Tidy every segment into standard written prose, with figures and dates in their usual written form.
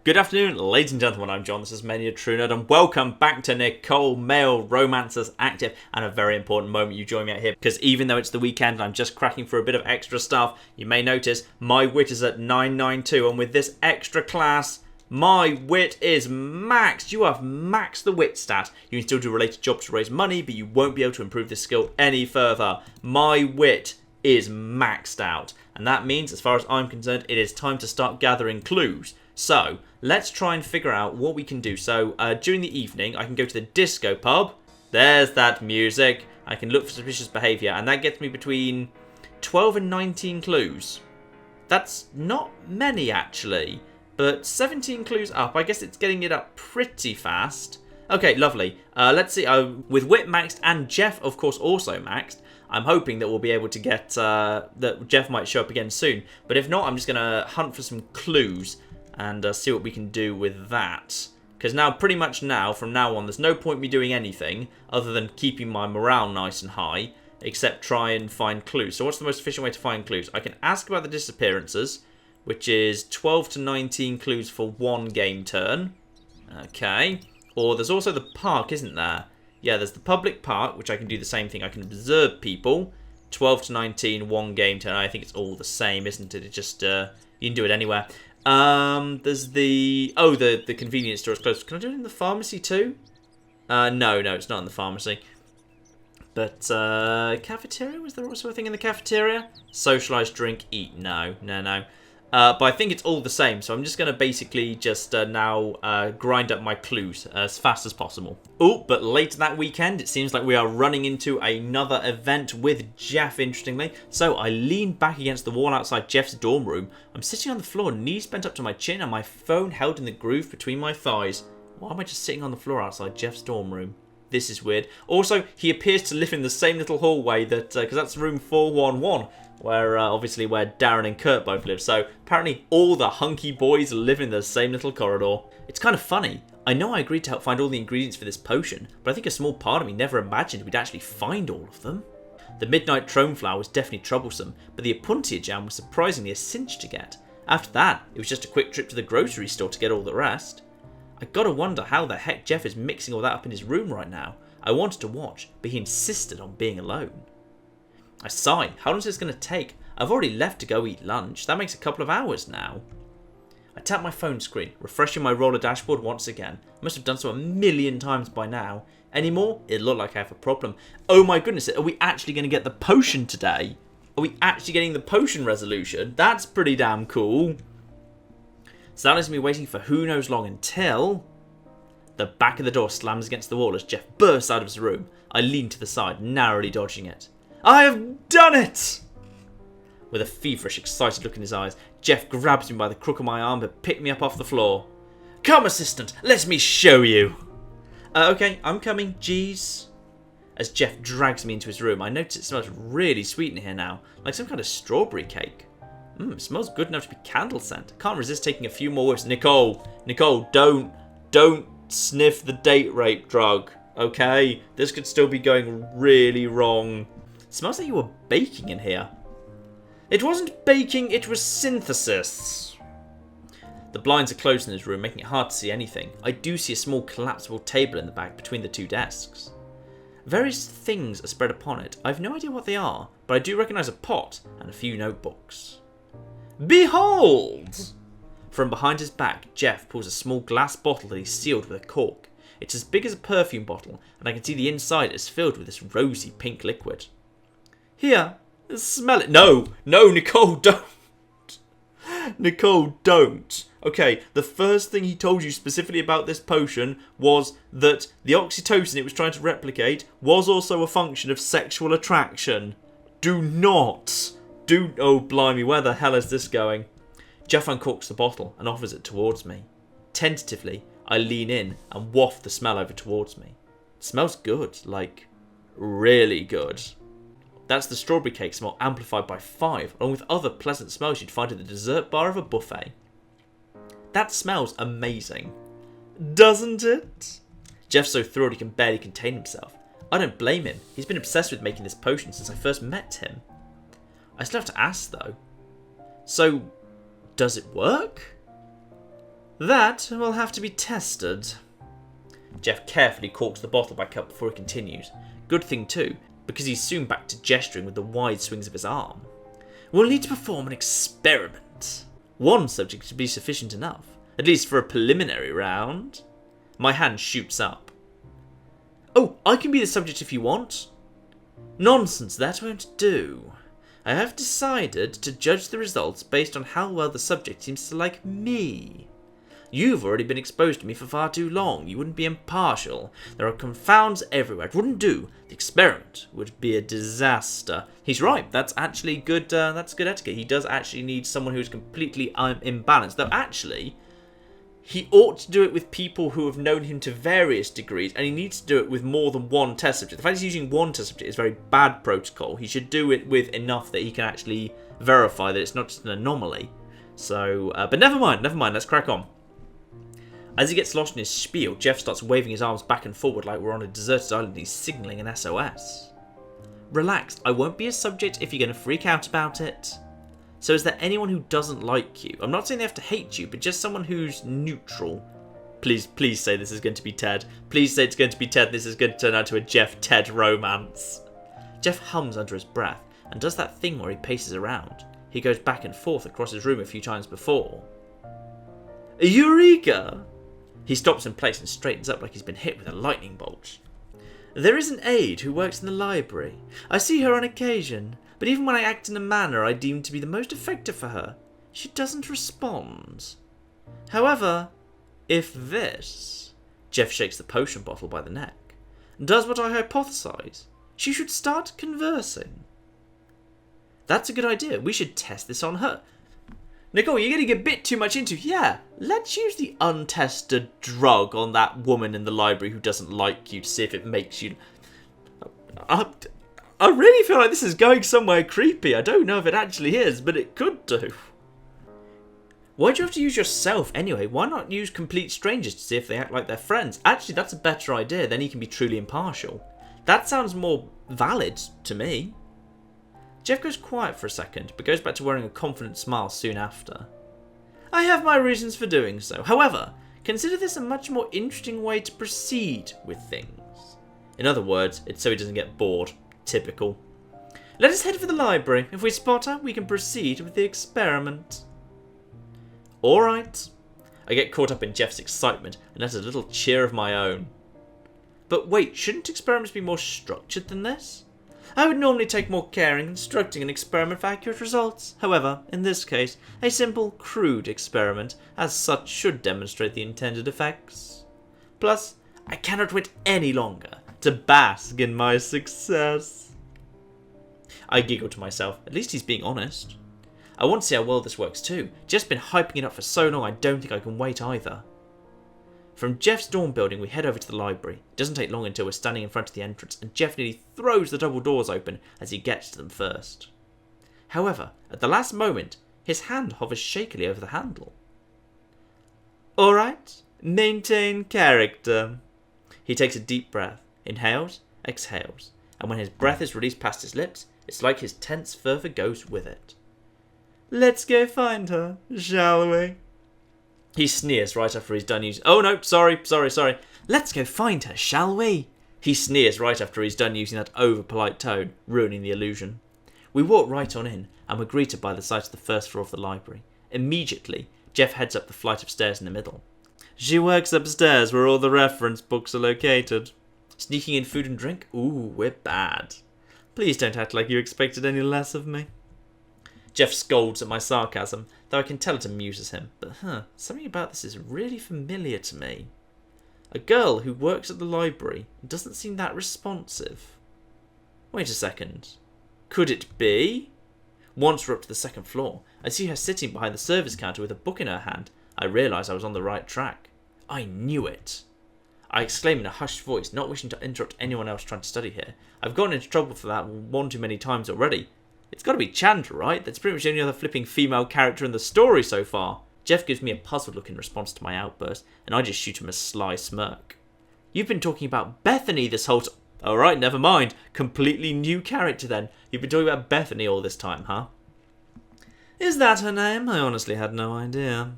Good afternoon, ladies and gentlemen, I'm John, this is Mania True Nerd, and welcome back to Nicole, Male Romancers Active, and a very important moment you join me out here, because even though it's the weekend and I'm just cracking for a bit of extra stuff, you may notice my wit is at 992, and with this extra class, my wit is maxed. You have maxed the wit stat. You can still do related jobs to raise money, but you won't be able to improve this skill any further. My wit is maxed out, and that means, as far as I'm concerned, it is time to start gathering clues. So, let's try and figure out what we can do. So, during the evening, I can go to the disco pub. There's that music. I can look for suspicious behaviour, and that gets me between 12 and 19 clues. That's not many, actually, but 17 clues up. I guess it's getting it up pretty fast. Okay, lovely. Let's see. With Wit maxed and Jeff, of course, also maxed, I'm hoping that we'll be able to get, that Jeff might show up again soon. But if not, I'm just going to hunt for some clues and see what we can do with that. Because now, pretty much now, from now on, there's no point me doing anything other than keeping my morale nice and high, except try and find clues. So what's the most efficient way to find clues? I can ask about the disappearances, which is 12 to 19 clues for one game turn. Okay. Or there's also the park, isn't there? Yeah, there's the public park, which I can do the same thing. I can observe people. 12 to 19, one game turn. I think it's all the same, isn't it? It just, you can do it anywhere. There's the convenience store is closed. Can I do it in the pharmacy too? No, it's not in the pharmacy. But, cafeteria? Was there also a thing in the cafeteria? Socialise, drink, eat. No. But I think it's all the same, so I'm just going to basically just now grind up my clues as fast as possible. Oh, but later that weekend, it seems like we are running into another event with Jeff, interestingly. So I lean back against the wall outside Jeff's dorm room. I'm sitting on the floor, knees bent up to my chin, and my phone held in the groove between my thighs. Why am I just sitting on the floor outside Jeff's dorm room? This is weird. Also, he appears to live in the same little hallway that, because that's room 411. Where, obviously, where Darren and Kurt both live. So, apparently, all the hunky boys live in the same little corridor. It's kind of funny. I know I agreed to help find all the ingredients for this potion, but I think a small part of me never imagined we'd actually find all of them. The midnight trone flower was definitely troublesome, but the Apuntia jam was surprisingly a cinch to get. After that, it was just a quick trip to the grocery store to get all the rest. I gotta wonder how the heck Jeff is mixing all that up in his room right now. I wanted to watch, but he insisted on being alone. I sigh. How long is this going to take? I've already left to go eat lunch. That makes a couple of hours now. I tap my phone screen, refreshing my roller dashboard once again. I must have done so a million times by now. Any more? It looked like I have a problem. Oh my goodness, are we actually going to get the potion today? Are we actually getting the potion resolution? That's pretty damn cool. So that leaves me waiting for who knows long until... The back of the door slams against the wall as Jeff bursts out of his room. I lean to the side, narrowly dodging it. I have done it! With a feverish, excited look in his eyes, Jeff grabs me by the crook of my arm to pick me up off the floor. Come, assistant, let me show you. Okay, I'm coming, jeez. As Jeff drags me into his room, I notice it smells really sweet in here now, like some kind of strawberry cake. It smells good enough to be candle scent. Can't resist taking a few more whiffs. Nicole, don't sniff the date rape drug, okay? This could still be going really wrong. It smells like you were baking in here. It wasn't baking, it was synthesis. The blinds are closed in his room, making it hard to see anything. I do see a small collapsible table in the back between the two desks. Various things are spread upon it. I have no idea what they are, but I do recognise a pot and a few notebooks. Behold! From behind his back, Jeff pulls a small glass bottle that he's sealed with a cork. It's as big as a perfume bottle, and I can see the inside is filled with this rosy pink liquid. Here, smell it. No, Nicole, don't. Nicole, don't. Okay, the first thing he told you specifically about this potion was that the oxytocin it was trying to replicate was also a function of sexual attraction. Do not. Oh, blimey, where the hell is this going? Jeff uncorks the bottle and offers it towards me. Tentatively, I lean in and waft the smell over towards me. It smells good, like, really good. That's the strawberry cake smell amplified by 5, along with other pleasant smells you'd find at the dessert bar of a buffet. That smells amazing. Doesn't it? Jeff's so thrilled he can barely contain himself. I don't blame him. He's been obsessed with making this potion since I first met him. I still have to ask, though. So, does it work? That will have to be tested. Jeff carefully corks the bottle back up before he continues. Good thing too, because he's soon back to gesturing with the wide swings of his arm. We'll need to perform an experiment. One subject should be sufficient enough, at least for a preliminary round. My hand shoots up. Oh, I can be the subject if you want. Nonsense, that won't do. I have decided to judge the results based on how well the subject seems to like me. You've already been exposed to me for far too long. You wouldn't be impartial. There are confounds everywhere. It wouldn't do. The experiment would be a disaster. He's right. That's actually good. That's good etiquette. He does actually need someone who's completely imbalanced. Though actually, he ought to do it with people who have known him to various degrees, and he needs to do it with more than one test subject. The fact he's using one test subject is very bad protocol. He should do it with enough that he can actually verify that it's not just an anomaly. So, but never mind. Let's crack on. As he gets lost in his spiel, Jeff starts waving his arms back and forward like we're on a deserted island and he's signalling an SOS. Relax, I won't be a subject if you're going to freak out about it. So is there anyone who doesn't like you? I'm not saying they have to hate you, but just someone who's neutral. Please say this is going to be Ted. Please say it's going to be Ted. This is going to turn out to a Jeff-Ted romance. Jeff hums under his breath and does that thing where he paces around. He goes back and forth across his room a few times before. Eureka! He stops in place and straightens up like he's been hit with a lightning bolt. There is an aide who works in the library. I see her on occasion, but even when I act in a manner I deem to be the most effective for her, she doesn't respond. However, if this, Jeff shakes the potion bottle by the neck, does what I hypothesize, she should start conversing. That's a good idea. We should test this on her. Nicole, you're getting a bit too much into... Yeah, let's use the untested drug on that woman in the library who doesn't like you to see if it makes you... I really feel like this is going somewhere creepy. I don't know if it actually is, but it could do. Why'd you have to use yourself anyway? Why not use complete strangers to see if they act like they're friends? Actually, that's a better idea. Then he can be truly impartial. That sounds more valid to me. Jeff goes quiet for a second, but goes back to wearing a confident smile soon after. I have my reasons for doing so. However, consider this a much more interesting way to proceed with things. In other words, it's so he doesn't get bored. Typical. Let us head for the library. If we spot her, we can proceed with the experiment. Alright. I get caught up in Jeff's excitement and let a little cheer of my own. But wait, shouldn't experiments be more structured than this? I would normally take more care in constructing an experiment for accurate results. However, in this case, a simple, crude experiment as such should demonstrate the intended effects. Plus, I cannot wait any longer to bask in my success. I giggle to myself. At least he's being honest. I want to see how well this works too. Jeff's been hyping it up for so long I don't think I can wait either. From Jeff's dorm building, we head over to the library. It doesn't take long until we're standing in front of the entrance, and Jeff nearly throws the double doors open as he gets to them first. However, at the last moment, his hand hovers shakily over the handle. Alright, maintain character. He takes a deep breath, inhales, exhales, and when his breath is released past his lips, it's like his tense fervour goes with it. Let's go find her, shall we? He sneers right after he's done using... Oh no, sorry. Let's go find her, shall we? He sneers right after he's done using that over-polite tone, ruining the illusion. We walk right on in, and we're greeted by the sight of the first floor of the library. Immediately, Jeff heads up the flight of stairs in the middle. She works upstairs where all the reference books are located. Sneaking in food and drink? Ooh, we're bad. Please don't act like you expected any less of me. Jeff scolds at my sarcasm, though I can tell it amuses him. But something about this is really familiar to me. A girl who works at the library doesn't seem that responsive. Wait a second. Could it be? Once we're up to the second floor, I see her sitting behind the service counter with a book in her hand. I realise I was on the right track. I knew it. I exclaim in a hushed voice, not wishing to interrupt anyone else trying to study here. I've gotten into trouble for that one too many times already. It's got to be Chandra, right? That's pretty much the only other flipping female character in the story so far. Jeff gives me a puzzled look in response to my outburst, and I just shoot him a sly smirk. You've been talking about Bethenny this whole time. Alright, never mind. Completely new character then. You've been talking about Bethenny all this time, huh? Is that her name? I honestly had no idea.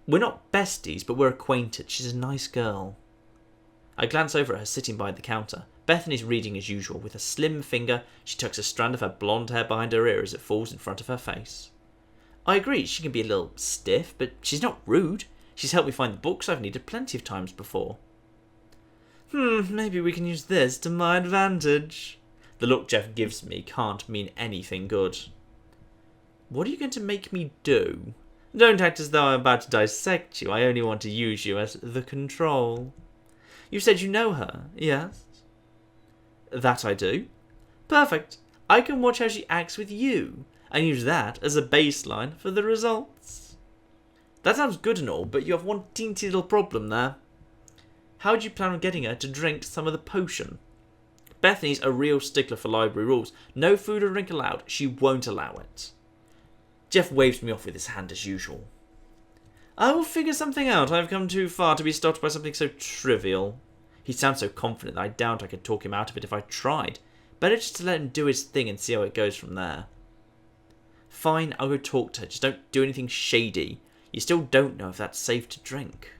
We're not besties, but we're acquainted. She's a nice girl. I glance over at her sitting by the counter. Bethenny's reading as usual. With a slim finger, she tucks a strand of her blonde hair behind her ear as it falls in front of her face. I agree, she can be a little stiff, but she's not rude. She's helped me find the books I've needed plenty of times before. Maybe we can use this to my advantage. The look Jeff gives me can't mean anything good. What are you going to make me do? Don't act as though I'm about to dissect you. I only want to use you as the control. You said you know her, yes? That I do. Perfect. I can watch how she acts with you, and use that as a baseline for the results. That sounds good and all, but you have one teensy little problem there. How do you plan on getting her to drink some of the potion? Bethenny's a real stickler for library rules. No food or drink allowed. She won't allow it. Jeff waves me off with his hand as usual. I will figure something out. I've come too far to be stopped by something so trivial. He sounds so confident that I doubt I could talk him out of it if I tried. Better just to let him do his thing and see how it goes from there. Fine, I'll go talk to her. Just don't do anything shady. You still don't know if that's safe to drink.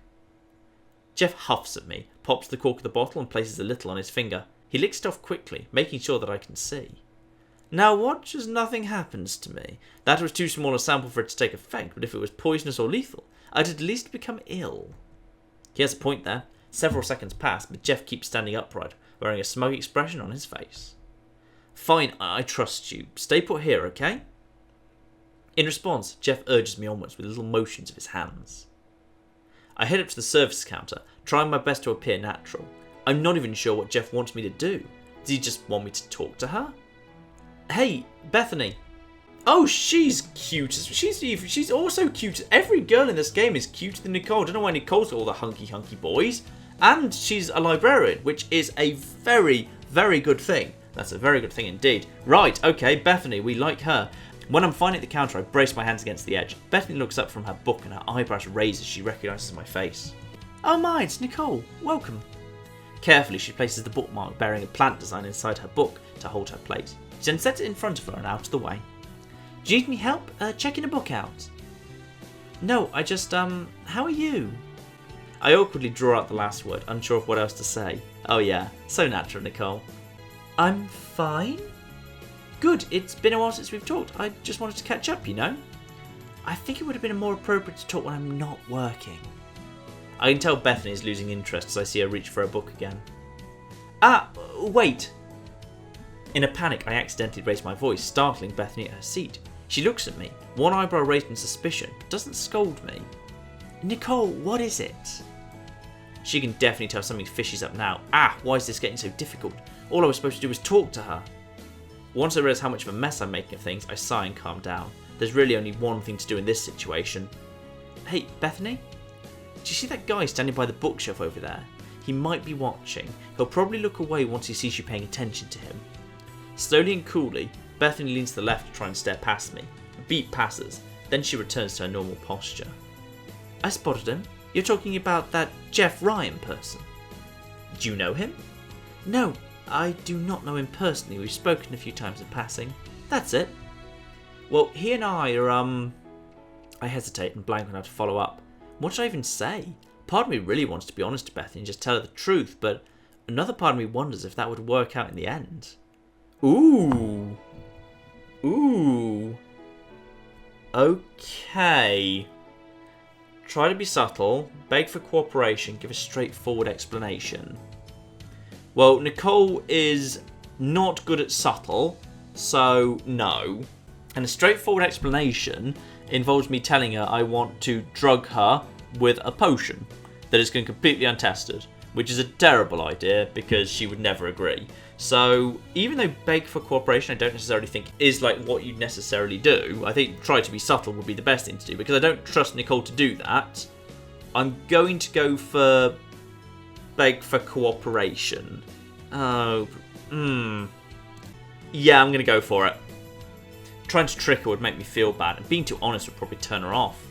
Jeff huffs at me, pops the cork of the bottle and places a little on his finger. He licks it off quickly, making sure that I can see. Now watch as nothing happens to me. That was too small a sample for it to take effect, but if it was poisonous or lethal, I'd at least become ill. He has a point there. Several seconds pass, but Jeff keeps standing upright, wearing a smug expression on his face. Fine, I trust you. Stay put here, okay? In response, Jeff urges me onwards with little motions of his hands. I head up to the service counter, trying my best to appear natural. I'm not even sure what Jeff wants me to do. Does he just want me to talk to her? Hey, Bethenny. Oh, she's cute. She's also cute. Every girl in this game is cuter than Nicole. I don't know why Nicole's got all the hunky boys. And she's a librarian, which is a very, very good thing. That's a very good thing indeed. Right, okay, Bethenny, we like her. When I'm finally at the counter, I brace my hands against the edge. Bethenny looks up from her book and her eyebrows raise as she recognises my face. Oh my, it's Nicole. Welcome. Carefully, she places the bookmark bearing a plant design inside her book to hold her place. She then sets it in front of her and out of the way. Do you need any help checking a book out? No, I just, how are you? I awkwardly draw out the last word, unsure of what else to say. Oh yeah, so natural, Nicole. I'm fine? Good, it's been a while since we've talked. I just wanted to catch up, you know? I think it would have been more appropriate to talk when I'm not working. I can tell Bethenny is losing interest as I see her reach for her book again. Ah, wait. In a panic, I accidentally raise my voice, startling Bethenny at her seat. She looks at me, one eyebrow raised in suspicion, but doesn't scold me. Nicole, what is it? She can definitely tell something fishy's up now. Ah, why is this getting so difficult? All I was supposed to do was talk to her. Once I realise how much of a mess I'm making of things, I sigh and calm down. There's really only one thing to do in this situation. Hey, Bethenny? Do you see that guy standing by the bookshelf over there? He might be watching. He'll probably look away once he sees you paying attention to him. Slowly and coolly, Bethenny leans to the left to try and stare past me. A beat passes, then she returns to her normal posture. I spotted him. You're talking about that Jeff Ryan person. Do you know him? No, I do not know him personally. We've spoken a few times in passing. That's it. Well, he and I are, I hesitate and blank on how to follow up. What should I even say? Part of me really wants to be honest to Bethenny and just tell her the truth, but another part of me wonders if that would work out in the end. Ooh. Okay. Try to be subtle, beg for cooperation, give a straightforward explanation. Well, Nicole is not good at subtle, so no. And a straightforward explanation involves me telling her I want to drug her with a potion that is completely untested, which is a terrible idea because she would never agree. So even though beg for cooperation I don't necessarily think is like what you'd necessarily do, I think try to be subtle would be the best thing to do because I don't trust Nicole to do that. I'm going to go for beg for cooperation. Yeah, I'm going to go for it. Trying to trick her would make me feel bad, and being too honest would probably turn her off.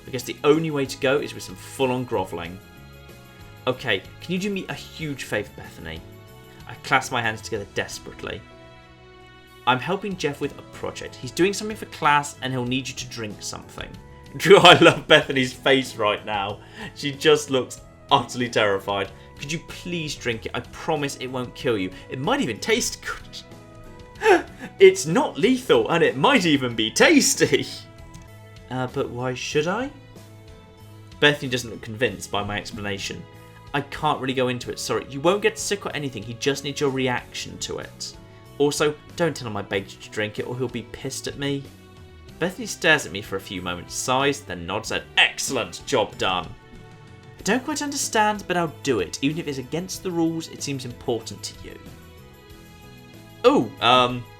Because the only way to go is with some full-on grovelling. Okay, can you do me a huge favour, Bethenny? I clasp my hands together desperately. I'm helping Jeff with a project. He's doing something for class and he'll need you to drink something. I love Bethenny's face right now. She just looks utterly terrified. Could you please drink it? I promise it won't kill you. It might even taste good. It's not lethal, and it might even be tasty. But why should I? Bethenny doesn't look convinced by my explanation. I can't really go into it, sorry. You won't get sick or anything, he just needs your reaction to it. Also, don't tell him I begged you to drink it or he'll be pissed at me. Bethenny stares at me for a few moments, sighs, then nods and excellent, job done. I don't quite understand, but I'll do it. Even if it's against the rules, it seems important to you. Oh,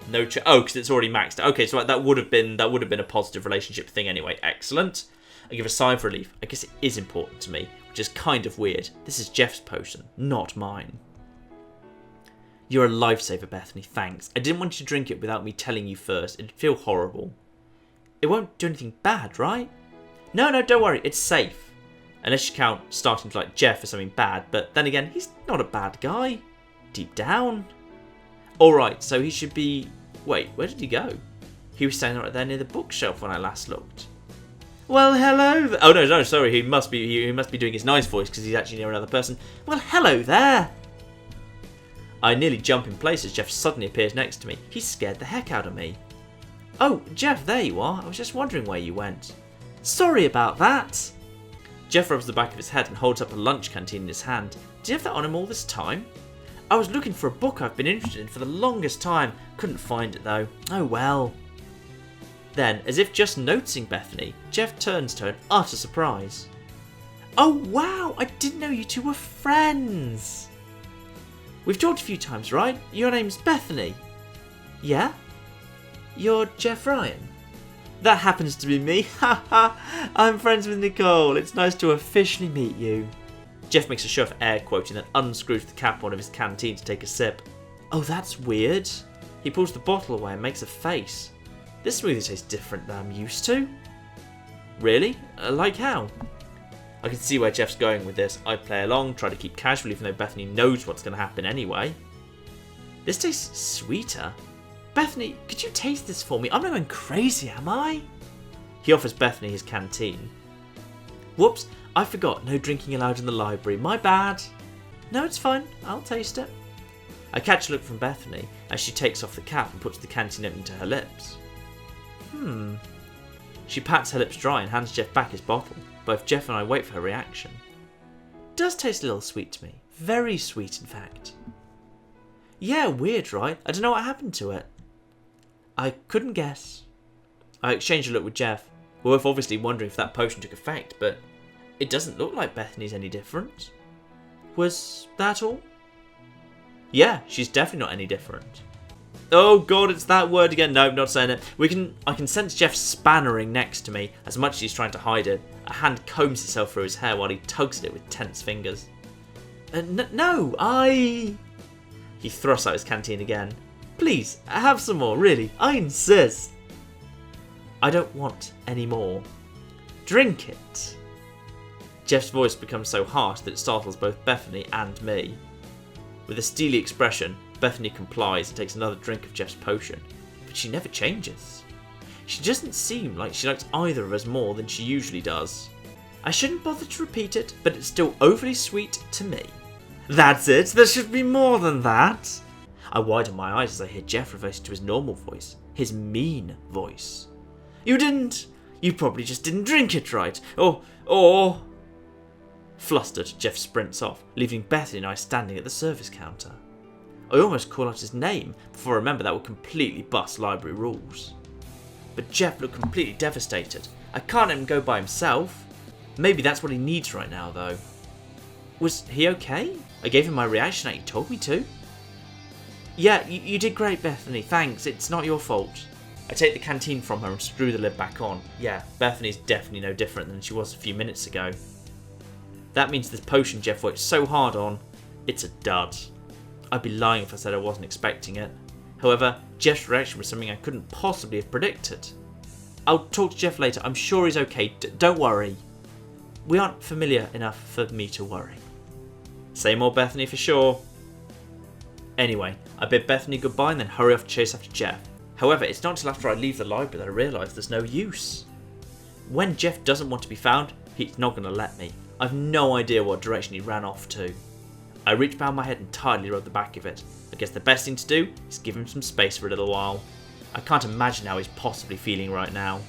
no because it's already maxed out. Okay, so that would have been a positive relationship thing anyway. Excellent. I give a sigh of relief. I guess it is important to me, which is kind of weird. This is Jeff's potion, not mine. You're a lifesaver, Bethenny, thanks. I didn't want you to drink it without me telling you first. It'd feel horrible. It won't do anything bad, right? No, don't worry. It's safe. Unless you count starting to like Jeff for something bad. But then again, he's not a bad guy. Deep down. Alright, so he should be... Wait, where did he go? He was standing right there near the bookshelf when I last looked. Well, hello. Oh no, sorry. He must be doing his nice voice because he's actually near another person. Well, hello there. I nearly jump in place as Jeff suddenly appears next to me. He scared the heck out of me. Oh, Jeff, there you are. I was just wondering where you went. Sorry about that. Jeff rubs the back of his head and holds up a lunch canteen in his hand. Did you have that on him all this time? I was looking for a book I've been interested in for the longest time. Couldn't find it though. Oh well. Then, as if just noticing Bethenny, Jeff turns to her in utter surprise. Oh wow, I didn't know you two were friends. We've talked a few times, right? Your name's Bethenny. Yeah? You're Jeff Ryan? That happens to be me. Haha. I'm friends with Nicole. It's nice to officially meet you. Jeff makes a show of air quoting, then unscrews the cap on of his canteen to take a sip. Oh, that's weird. He pulls the bottle away and makes a face. This smoothie tastes different than I'm used to. Really? Like how? I can see where Jeff's going with this. I play along, try to keep casual even though Bethenny knows what's going to happen anyway. This tastes sweeter. Bethenny, could you taste this for me? I'm not going crazy, am I? He offers Bethenny his canteen. Whoops, I forgot. No drinking allowed in the library. My bad. No, it's fine. I'll taste it. I catch a look from Bethenny as she takes off the cap and puts the canteen open to her lips. She pats her lips dry and hands Jeff back his bottle. Both Jeff and I wait for her reaction. Does taste a little sweet to me. Very sweet, in fact. Yeah, weird, right? I don't know what happened to it. I couldn't guess. I exchange a look with Jeff. We're both obviously wondering if that potion took effect, but it doesn't look like Bethenny's any different. Was that all? Yeah, she's definitely not any different. Oh god, it's that word again. No, not saying it. I can sense Jeff spannering next to me as much as he's trying to hide it. A hand combs itself through his hair while he tugs at it with tense fingers. No, He thrusts out his canteen again. Please, have some more, really. I insist. I don't want any more. Drink it. Jeff's voice becomes so harsh that it startles both Bethenny and me. With a steely expression, Bethenny complies and takes another drink of Jeff's potion, but she never changes. She doesn't seem like she likes either of us more than she usually does. I shouldn't bother to repeat it, but it's still overly sweet to me. That's it, there should be more than that. I widen my eyes as I hear Jeff reverse to his normal voice, his mean voice. You probably just didn't drink it right, or... Flustered, Jeff sprints off, leaving Bethenny and I standing at the service counter. I almost call out his name before I remember that would completely bust library rules. But Jeff looked completely devastated. I can't let him go by himself. Maybe that's what he needs right now, though. Was he okay? I gave him my reaction like you told me to. Yeah, you did great, Bethenny. Thanks. It's not your fault. I take the canteen from her and screw the lid back on. Yeah, Bethenny's definitely no different than she was a few minutes ago. That means this potion Jeff worked so hard on, it's a dud. I'd be lying if I said I wasn't expecting it. However, Jeff's reaction was something I couldn't possibly have predicted. I'll talk to Jeff later. I'm sure he's okay. Don't worry. We aren't familiar enough for me to worry. Say more, Bethenny, for sure. Anyway, I bid Bethenny goodbye and then hurry off to chase after Jeff. However, it's not until after I leave the library that I realise there's no use. when Jeff doesn't want to be found, he's not going to let me. I've no idea what direction he ran off to. I reach behind my head and tightly rub the back of it. I guess the best thing to do is give him some space for a little while. I can't imagine how he's possibly feeling right now.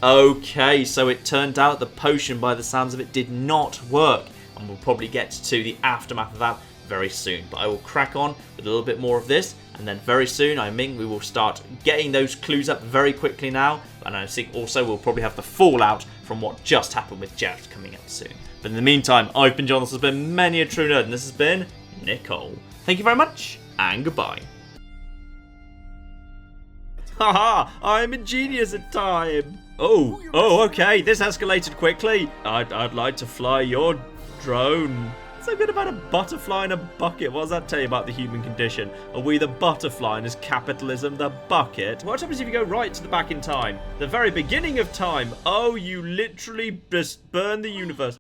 Okay, so it turned out the potion, by the sounds of it, did not work. And we'll probably get to the aftermath of that very soon. But I will crack on with a little bit more of this. And then very soon, I mean, we will start getting those clues up very quickly now. And I think also we'll probably have the fallout from what just happened with Jeff coming up soon. But in the meantime, I've been John, this has been Many a True Nerd, and this has been Nicole. Thank you very much, and goodbye. Haha, I'm a genius at time. Oh, okay, this escalated quickly. I'd like to fly your drone. So good about a butterfly in a bucket. What does that tell you about the human condition? Are we the butterfly and is capitalism the bucket? What happens if you go right to the back in time? The very beginning of time. Oh, you literally just burn the universe.